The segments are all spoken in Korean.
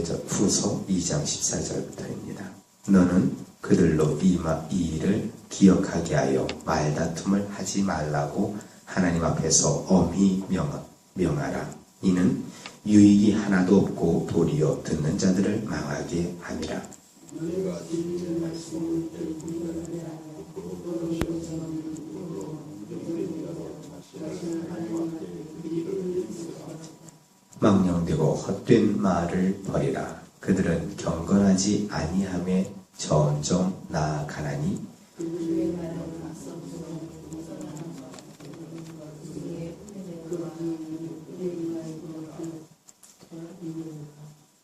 후서 2장 14절부터입니다. 너는 그들로 이 일을 기억하게 하여 말다툼을 하지 말라고 하나님 앞에서 엄히 명하라. 이는 유익이 하나도 없고 도리어 듣는 자들을 망하게 함이라. 망령되고 헛된 말을 버리라. 그들은 경건하지 아니함에 점점 나아가나니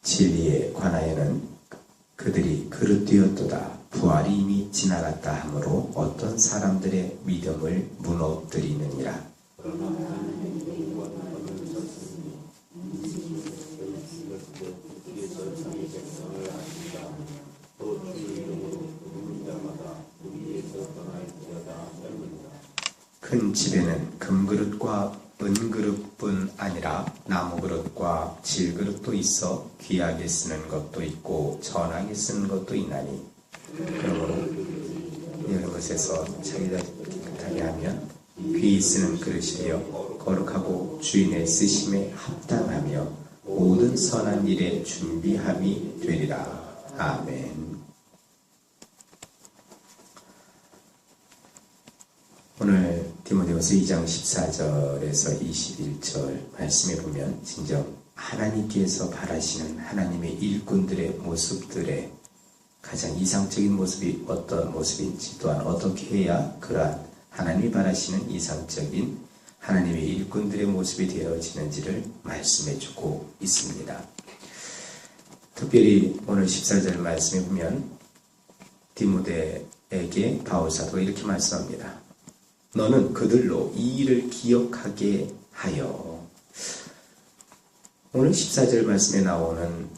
진리에 관하여는 그들이 그릇되었도다. 부활이 이미 지나갔다 하므로 어떤 사람들의 믿음을 무너뜨리느니라. 큰 집에는 금그릇과 은그릇뿐 아니라 나무그릇과 질그릇도 있어 귀하게 쓰는 것도 있고 전하게 쓰는 것도 있나니 그러므로 이런 것에서 자기가 깨끗하게 하면 귀히 쓰는 그릇이되어 거룩하고 주인의 쓰심에 합당하며 모든 선한 일에 준비함이 되리라. 아멘. 오늘 디모데후서 2장 14절에서 21절 말씀에 보면 진정 하나님께서 바라시는 하나님의 일꾼들의 모습들의 가장 이상적인 모습이 어떤 모습인지, 또한 어떻게 해야 그러한 하나님이 바라시는 이상적인 하나님의 일꾼들의 모습이 되어지는지를 말씀해 주고 있습니다. 특별히 오늘 14절 말씀에 보면 디모데에게 바울사도가 이렇게 말씀합니다. 너는 그들로 이 일을 기억하게 하여. 오늘 14절 말씀에 나오는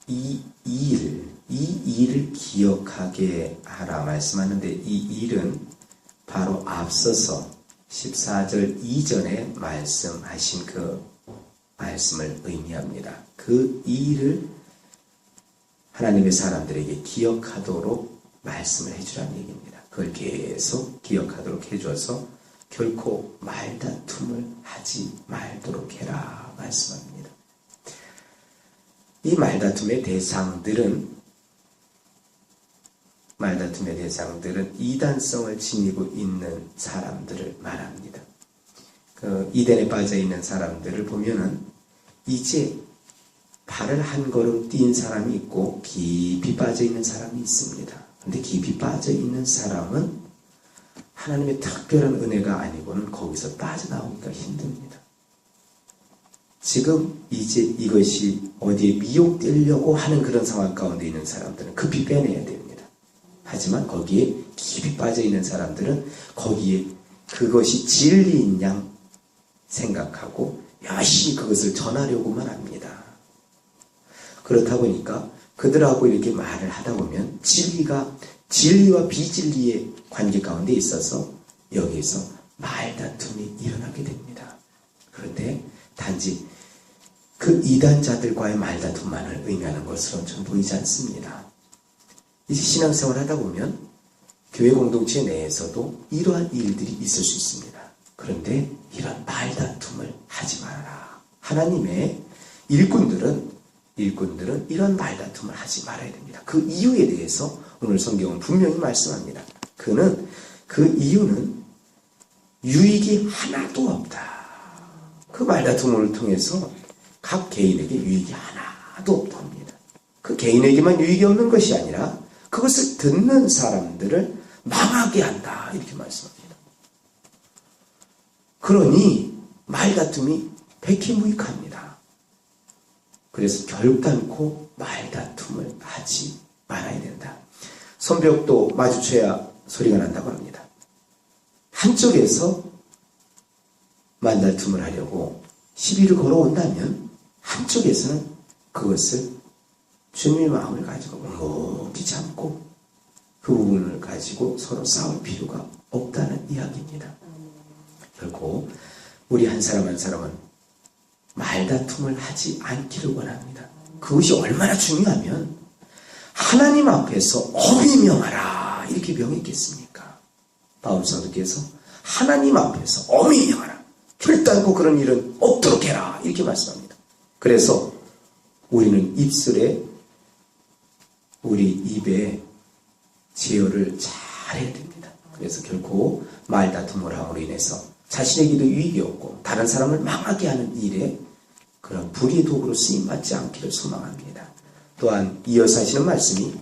이 일을 기억하게 하라 말씀하는데, 이 일은 바로 앞서서 14절 이전에 말씀하신 그 말씀을 의미합니다. 그 일을 하나님의 사람들에게 기억하도록 말씀을 해주라는 얘기입니다. 그걸 계속 기억하도록 해줘서 결코 말다툼을 하지 말도록 해라 말씀합니다. 이 말다툼의 대상들은 이단성을 지니고 있는 사람들을 말합니다. 그 이단에 빠져 있는 사람들을 보면은 이제 발을 한 걸음 뛴 사람이 있고 깊이 빠져 있는 사람이 있습니다. 근데 깊이 빠져 있는 사람은 하나님의 특별한 은혜가 아니고는 거기서 빠져나오기가 힘듭니다. 지금 이제 이것이 어디에 미혹되려고 하는 그런 상황 가운데 있는 사람들은 급히 빼내야 됩니다. 하지만 거기에 깊이 빠져 있는 사람들은 거기에 그것이 진리인 양 생각하고 열심히 그것을 전하려고만 합니다. 그렇다 보니까 그들하고 이렇게 말을 하다 보면 진리와 비진리의 관계 가운데 있어서 여기에서 말다툼이 일어나게 됩니다. 그런데 단지 그 이단자들과의 말다툼만을 의미하는 것으로는 전 보이지 않습니다. 이제 신앙생활 하다 보면 교회 공동체 내에서도 이러한 일들이 있을 수 있습니다. 그런데 이런 말다툼을 하지 말아라. 하나님의 일꾼들은 이런 말다툼을 하지 말아야 됩니다. 그 이유에 대해서 오늘 성경은 분명히 말씀합니다. 그 이유는 유익이 하나도 없다. 그 말다툼을 통해서 각 개인에게 유익이 하나도 없답니다. 그 개인에게만 유익이 없는 것이 아니라 그것을 듣는 사람들을 망하게 한다. 이렇게 말씀합니다. 그러니 말다툼이 백희무익합니다. 그래서 결단코 말다툼을 하지 말아야 된다. 손뼉도 마주쳐야 소리가 난다고 합니다. 한쪽에서 말다툼을 하려고 시비를 걸어온다면 한쪽에서는 그것을 주님의 마음을 가지고 묵묵히 참고 그 부분을 가지고 서로 싸울 필요가 없다는 이야기입니다. 결코 우리 한 사람 한 사람은 말다툼을 하지 않기를 원합니다. 그것이 얼마나 중요하면 하나님 앞에서 엄히 명하라 이렇게 명했겠습니까? 바울 사도께서 하나님 앞에서 엄히 명하라. 결단코 그런 일은 없도록 해라 이렇게 말씀합니다. 그래서 우리는 입술에 우리 입에 제어를 잘 해야 됩니다. 그래서 결코 말다툼을 함으로 인해서 자신에게도 유익이 없고 다른 사람을 망하게 하는 일에 그런 불의의 도구로 쓰임받지 않기를 소망합니다. 또한 이어서 하시는 말씀이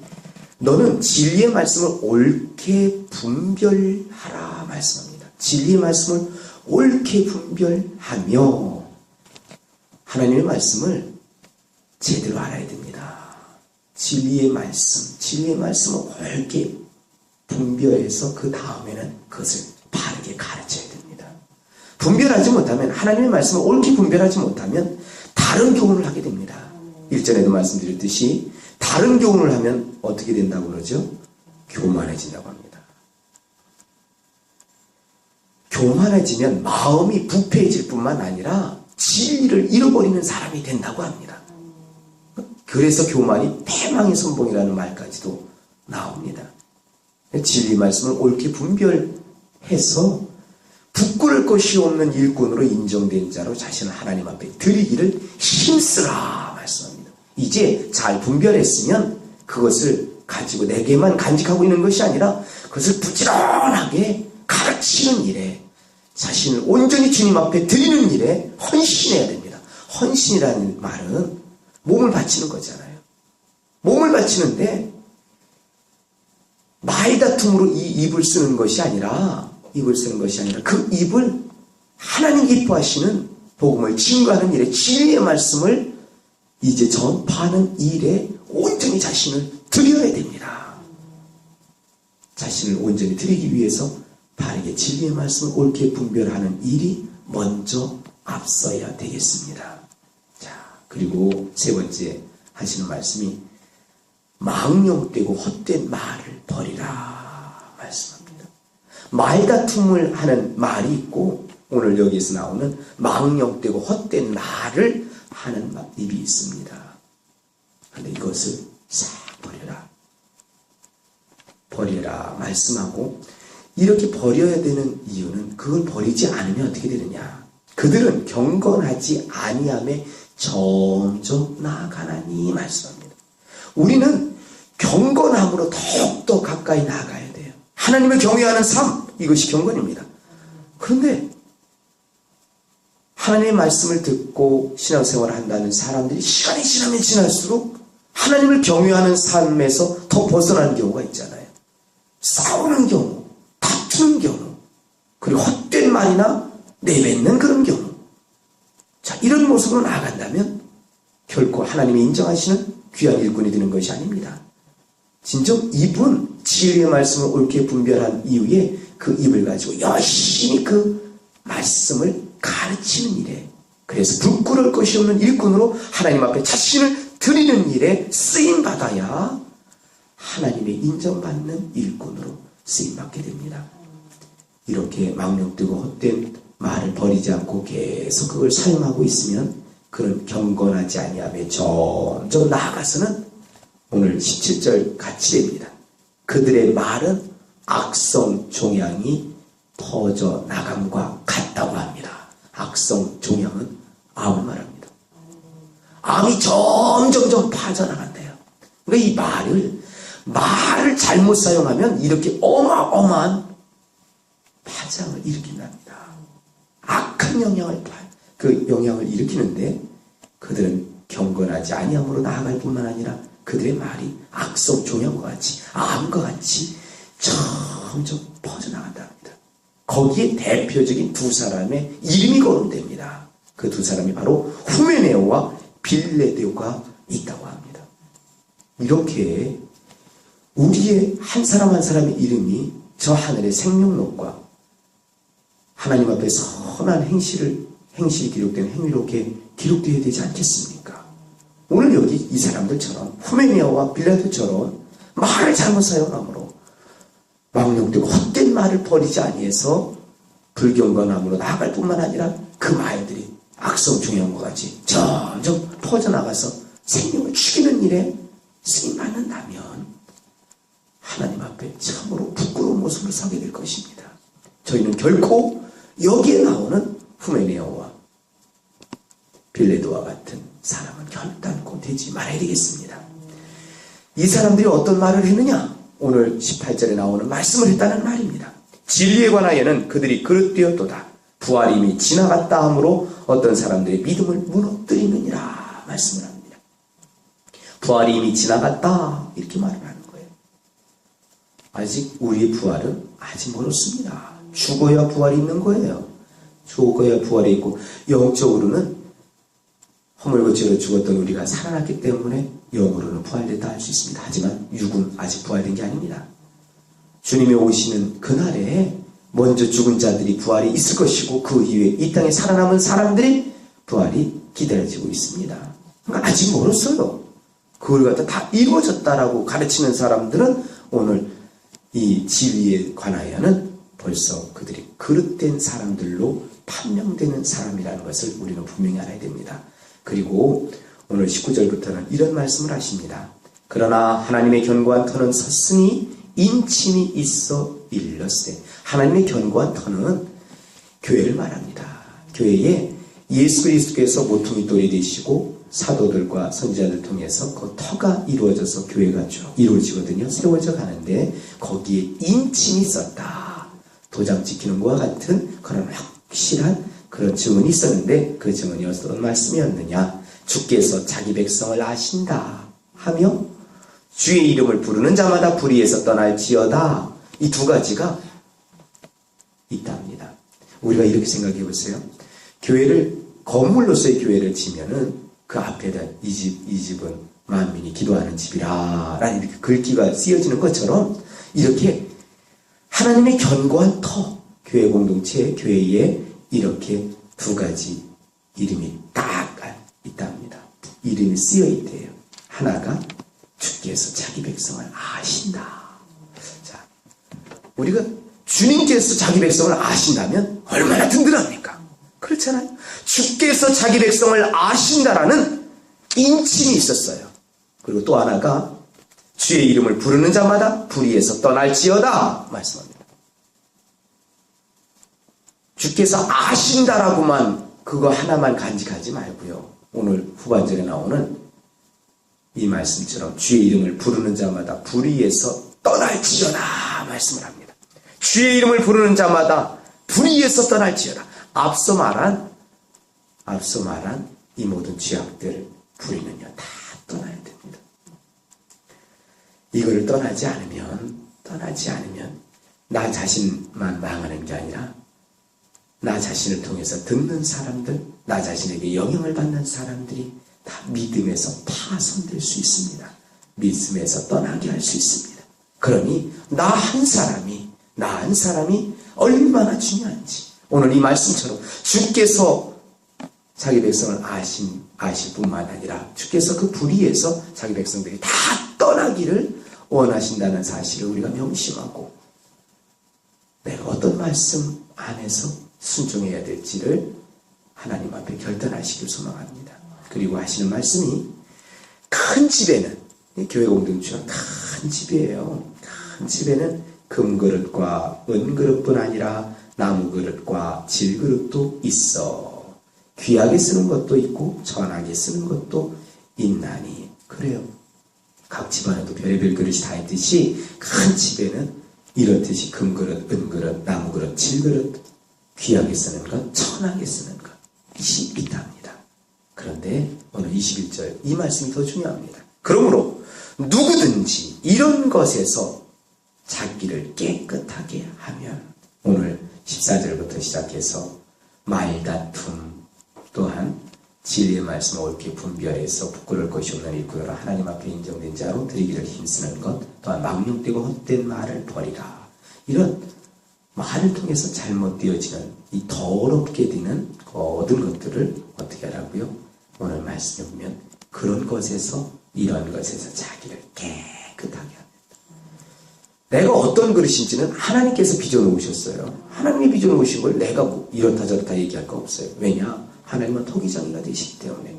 너는 진리의 말씀을 옳게 분별하라 말씀합니다. 진리의 말씀을 옳게 분별하며 하나님의 말씀을 제대로 알아야 됩니다. 진리의 말씀을 옳게 분별해서 그 다음에는 그것을 바르게 가르쳐야 됩니다. 분별하지 못하면 하나님의 말씀을 옳게 분별하지 못하면 다른 교훈을 하게 됩니다. 일전에도 말씀드렸듯이 다른 교훈을 하면 어떻게 된다고 그러죠? 교만해진다고 합니다. 교만해지면 마음이 부패해질 뿐만 아니라 진리를 잃어버리는 사람이 된다고 합니다. 그래서 교만이 패망의 선봉이라는 말까지도 나옵니다. 진리 말씀을 옳게 분별해서 부끄러울 것이 없는 일꾼으로 인정된 자로 자신을 하나님 앞에 드리기를 힘쓰라 말씀합니다. 이제 잘 분별했으면 그것을 가지고 내게만 간직하고 있는 것이 아니라 그것을 부지런하게 가르치는 일에 자신을 온전히 주님 앞에 드리는 일에 헌신해야 됩니다. 헌신이라는 말은 몸을 바치는 거잖아요. 몸을 바치는데 말다툼으로 이 입을 쓰는 것이 아니라 그 입을 하나님 기뻐하시는 복음을 증거하는 일에 진리의 말씀을 이제 전파하는 일에 온전히 자신을 드려야 됩니다. 자신을 온전히 드리기 위해서 바르게 진리의 말씀을 옳게 분별하는 일이 먼저 앞서야 되겠습니다. 자, 그리고 세 번째 하시는 말씀이 망령되고 헛된 말을 버리라 말씀합니다. 말다툼을 하는 말이 있고 오늘 여기에서 나오는 망령되고 헛된 말을 하는 입이 있습니다. 그런데 이것을 싹 버려라 말씀하고 이렇게 버려야 되는 이유는 그걸 버리지 않으면 어떻게 되느냐. 그들은 경건하지 아니함에 점점 나아가나니 말씀합니다. 우리는 경건함으로 더욱더 가까이 나아가야 돼요. 하나님을 경외하는 삶, 이것이 경건입니다. 그런데 하나님의 말씀을 듣고 신앙생활을 한다는 사람들이 시간이 지나면 지날수록 하나님을 경외하는 삶에서 더 벗어나는 경우가 있잖아요. 싸우는 경우, 다투는 경우, 그리고 헛된 말이나 내뱉는 그런 경우. 자, 이런 모습으로 나아간다면 결코 하나님이 인정하시는 귀한 일꾼이 되는 것이 아닙니다. 진정 입은 진리의 말씀을 옳게 분별한 이후에 그 입을 가지고 열심히 그 말씀을 가르치는 일에, 그래서 부끄러울 것이 없는 일꾼으로 하나님 앞에 자신을 드리는 일에 쓰임받아야 하나님의 인정받는 일꾼으로 쓰임받게 됩니다. 이렇게 망령되고 헛된 말을 버리지 않고 계속 그걸 사용하고 있으면 그런 경건하지 아니함에 점점 나아가서는 오늘 17절 같이 됩니다. 그들의 말은 악성 종양이 퍼져 나감과 같다고 합니다. 악성 종양은 암을 말합니다. 암이 점점점 퍼져나간대요. 그러니까 이 말을 잘못 사용하면 이렇게 어마어마한 파장을 일으킨답니다. 악한 영향을 일으키는데 그들은 경건하지 아니함으로 나아갈 뿐만 아니라 그들의 말이 악성 종양과 같이 암과 같이 점점 퍼져나간답니다. 거기에 대표적인 두 사람의 이름이 거론됩니다. 그 두 사람이 바로 후메네오와 빌레데오가 있다고 합니다. 이렇게 우리의 한 사람 한 사람의 이름이 저 하늘의 생명록과 하나님 앞에 선한 행실이 기록된 행위록에 기록되어야 되지 않겠습니까? 오늘 여기 이 사람들처럼 후메네오와 빌레데오처럼 말을 잘못 사용함으로 망령되고 헛된 말을 버리지 아니해서 불경건함으로 나아갈 뿐만 아니라 그 말들이 악성 종양과 같이 점점 퍼져나가서 생명을 죽이는 일에 쓰임받는다면 하나님 앞에 참으로 부끄러운 모습으로 서게 될 것입니다. 저희는 결코 여기에 나오는 후메네오와 빌레도와 같은 사람은 결단코 되지 말아야 되겠습니다. 이 사람들이 어떤 말을 했느냐? 오늘 18절에 나오는 말씀을 했다는 말입니다. 진리에 관하여는 그들이 그릇되었도다. 부활이 이미 지나갔다 하므로 어떤 사람들의 믿음을 무너뜨리느니라 말씀을 합니다. 부활이 이미 지나갔다 이렇게 말을 하는 거예요. 아직 우리의 부활은 아직 멀었습니다. 죽어야 부활이 있는 거예요. 죽어야 부활이 있고 영적으로는 허물고치로 죽었던 우리가 살아났기 때문에 영으로는 부활됐다 할 수 있습니다. 하지만 육은 아직 부활된 게 아닙니다. 주님이 오시는 그날에 먼저 죽은 자들이 부활이 있을 것이고 그 이후에 이 땅에 살아남은 사람들이 부활이 기다려지고 있습니다. 그러니까 아직 멀었어요. 그걸 갖다 다 이루어졌다라고 가르치는 사람들은 오늘 이 진리에 관하여는 벌써 그들이 그릇된 사람들로 판명되는 사람이라는 것을 우리는 분명히 알아야 됩니다. 그리고 오늘 19절부터는 이런 말씀을 하십니다. 그러나 하나님의 견고한 터는 섰으니 인침이 있어 일렀으되. 하나님의 견고한 터는 교회를 말합니다. 교회에 예수 그리스도께서 모퉁이 돌이 되시고 사도들과 선지자들 통해서 그 터가 이루어져서 교회가 쭉 이루어지거든요. 세워져 가는데 거기에 인침이 있었다. 도장 지키는 것과 같은 그런 확실한 그런 증언이 있었는데 그 증언이 어떤 말씀이었느냐? 주께서 자기 백성을 아신다 하며 주의 이름을 부르는 자마다 불의에서 떠날지어다. 이 두 가지가 있답니다. 우리가 이렇게 생각해 보세요. 교회를 건물로서의 교회를 지면은 그 앞에다 이 집은 만민이 기도하는 집이라 라는 이렇게 글귀가 쓰여지는 것처럼 이렇게 하나님의 견고한 터, 교회 공동체, 교회에 이렇게 두 가지 이름이 딱 있답니다. 이름이 쓰여 있대요. 하나가 주께서 자기 백성을 아신다. 자, 우리가 주님께서 자기 백성을 아신다면 얼마나 든든합니까? 그렇잖아요. 주께서 자기 백성을 아신다라는 인침이 있었어요. 그리고 또 하나가 주의 이름을 부르는 자마다 불의에서 떠날지어다 말씀합니다. 주께서 아신다라고만 그거 하나만 간직하지 말고요. 오늘 후반절에 나오는 이 말씀처럼 주의 이름을 부르는 자마다 불의에서 떠날지어다 말씀을 합니다. 주의 이름을 부르는 자마다 불의에서 떠날지어다. 앞서 말한 이 모든 죄악들 불의는요 다 떠나야 됩니다. 이거를 떠나지 않으면 나 자신만 망하는 게 아니라 나 자신을 통해서 듣는 사람들, 나 자신에게 영향을 받는 사람들이 다 믿음에서 파손될 수 있습니다. 믿음에서 떠나게 할 수 있습니다. 그러니 나 한 사람이 얼마나 중요한지 오늘 이 말씀처럼 주께서 자기 백성을 아실 뿐만 아니라 주께서 그 불의에서 자기 백성들이 다 떠나기를 원하신다는 사실을 우리가 명심하고 내가 어떤 말씀 안에서 순종해야 될지를 하나님 앞에 결단하시길 소망합니다. 그리고 하시는 말씀이 큰 집에는 교회 공동체가 큰 집이에요. 큰 집에는 금그릇과 은그릇뿐 아니라 나무그릇과 질그릇도 있어. 귀하게 쓰는 것도 있고 전하게 쓰는 것도 있나니. 그래요. 각 집안에도 별의별 그릇이 다 있듯이 큰 집에는 이렇듯이 금그릇, 은그릇, 나무그릇, 질그릇, 귀하게 쓰는 것, 천하게 쓰는 것이 있답니다. 그런데 오늘 21절 이 말씀이 더 중요합니다. 그러므로 누구든지 이런 것에서 자기를 깨끗하게 하면 오늘 14절부터 시작해서 말다툼 또한 진리의 말씀을 옳게 분별해서 부끄러울 것이 없는 일꾼으로 하나님 앞에 인정된 자로 드리기를 힘쓰는 것 또한 망령되고 헛된 말을 버리라. 이런 말을 통해서 잘못되어지는 이 더럽게 되는 모든 것들을 어떻게 하라고요? 오늘 말씀에 보면 그런 것에서 이런 것에서 자기를 깨끗하게 합니다. 내가 어떤 그릇인지는 하나님께서 빚어놓으셨어요. 하나님이 빚어놓으신 걸 내가 뭐 이렇다 저렇다 얘기할 거 없어요. 왜냐? 하나님은 토기장이가 되시기 때문에.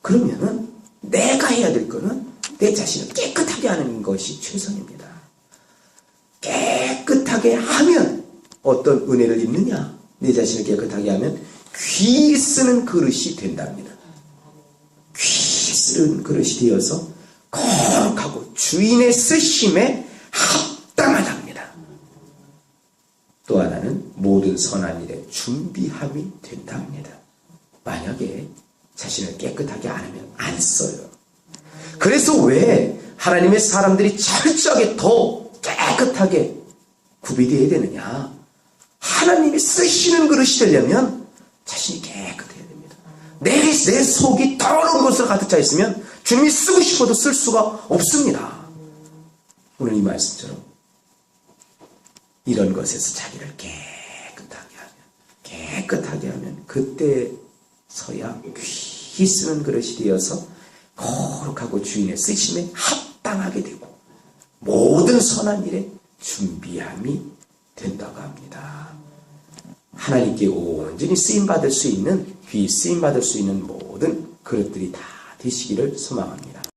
그러면은 내가 해야 될 거는 내 자신을 깨끗하게 하는 것이 최선입니다. 깨끗하게 하면 어떤 은혜를 입느냐? 내 자신을 깨끗하게 하면 귀 쓰는 그릇이 된답니다. 귀 쓰는 그릇이 되어서 거룩하고 주인의 쓰심에 합당하답니다. 또 하나는 모든 선한 일에 준비함이 된답니다. 만약에 자신을 깨끗하게 안 하면 안 써요. 그래서 왜 하나님의 사람들이 철저하게 더 깨끗하게 구비되어야 되느냐? 하나님이 쓰시는 그릇이 되려면 자신이 깨끗해야 됩니다. 내 속이 더러운 것으로 가득 차 있으면 주님이 쓰고 싶어도 쓸 수가 없습니다. 오늘 이 말씀처럼 이런 것에서 자기를 깨끗하게 하면 그때서야 귀히 쓰는 그릇이 되어서 거룩하고 주인의 쓰심에 합당하게 되고 모든 선한 일에 준비함이 된다고 합니다. 하나님께 온전히 쓰임받을 수 있는, 귀히 쓰임받을 수 있는 모든 그릇들이 다 되시기를 소망합니다.